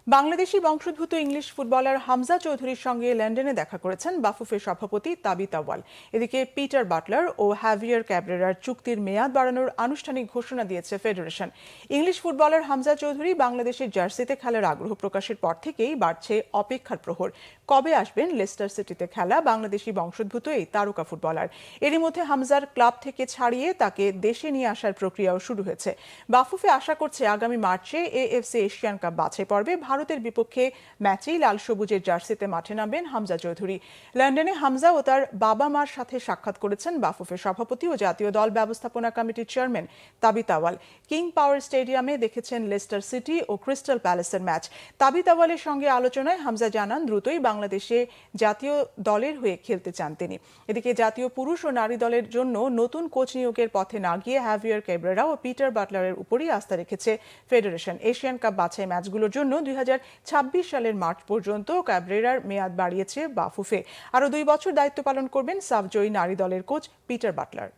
বাংলাদেশি বংশোদ্ভূত English footballer Hamza চৌধুরীর সঙ্গে লন্ডনে দেখা করেছেন বাফুফের সভাপতি তাবিথ আউয়াল। এদিকে পিটার বাটলার ও হ্যাভিয়ার ক্যাব্রেরার চুক্তির মেয়াদ বাড়ানোর আনুষ্ঠানিক ঘোষণা দিয়েছে federation. English footballer Hamza Chowdhury বাংলাদেশের জার্সিতে খেলার আগ্রহ প্রকাশের পর থেকেই বাড়ছে অপেক্ষার প্রহর। কবে আসবেন লেস্টার সিটিতে খেলা বাংলাদেশি বংশোদ্ভূত এই তারকা ফুটবলার? এরই মধ্যে হামজার ক্লাব থেকে ছাড়িয়ে তাকে দেশে নিয়ে আসার প্রক্রিয়াও শুরু হয়েছে। বাফুফে আশা করছে আগামী মার্চে এএফসি এশিয়ান কাপ বাছাই পর্বে ভারতের বিপক্ষে ম্যাচেই লাল সবুজের জার্সিতে মাঠে নামবেন হামজা চৌধুরী। লন্ডনে হামজা ও তার বাবা মার সাথে সাক্ষাৎ করেছেন বাফুফের সভাপতি ও জাতীয় দল ব্যবস্থাপনা কমিটির চেয়ারম্যান তাবিথ আউয়াল। কিং পাওয়ার স্টেডিয়ামে দেখেছেন লেস্টার সিটি ও ক্রিস্টাল প্যালেসের ম্যাচ। তাবিথ আউয়ালের সঙ্গে আলোচনায় হামজা জানান দ্রুতই বাংলাদেশে জাতীয় দলের হয়ে খেলতে চান তিনি। এদিকে জাতীয় পুরুষ ও নারী দলের জন্য নতুন কোচ নিয়োগের পথে না গিয়ে হ্যাভিয়ার ক্যাব্রেরা ও পিটার বাটলারের উপরই আস্থা রেখেছে ফেডারেশন। এশিয়ান কাপ বাছাই ম্যাচগুলোর জন্য 2026 সালের মার্চ পর্যন্ত ক্যাব্রেরার মেয়াদ বাড়িয়েছে বাফুফে। আরও 2 বছর দায়িত্ব পালন করবেন সাফজয়ী নারী দলের coach Peter Butler.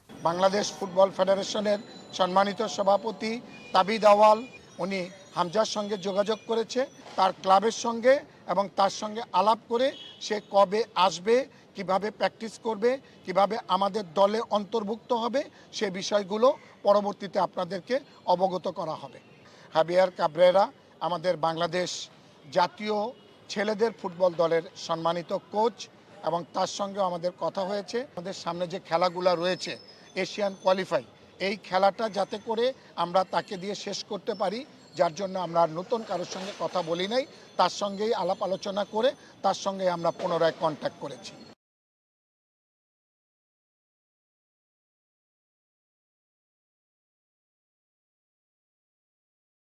Bangladesh football ফেডারেশনের সম্মানিত সভাপতি তাবিথ আউয়াল উনি হামজার সঙ্গে যোগাযোগ করেছে, তার ক্লাবের সঙ্গে, এবং তার সঙ্গে আলাপ করে সে কবে আসবে, কিভাবে প্র্যাকটিস করবে, কিভাবে আমাদের দলে অন্তর্ভুক্ত হবে, সে বিষয়গুলো পরবর্তীতে আপনাদেরকে অবগত করা হবে। হ্যাভিয়ার ক্যাব্রেরা আমাদের বাংলাদেশ জাতীয় ছেলেদের ফুটবল দলের সম্মানিত কোচ, এবং তার সঙ্গেও আমাদের কথা হয়েছে। আমাদের সামনে যে খেলাগুলো রয়েছে এশিয়ান কোয়ালিফাই, এই খেলাটা যাতে করে আমরা তাকে দিয়ে শেষ করতে পারি, যার জন্য আমরা নতুন কারোর সঙ্গে কথা বলি নাই, তার সঙ্গেই আলাপ আলোচনা করে তার সঙ্গে আমরা পুনরায় কন্ট্যাক্ট করেছি।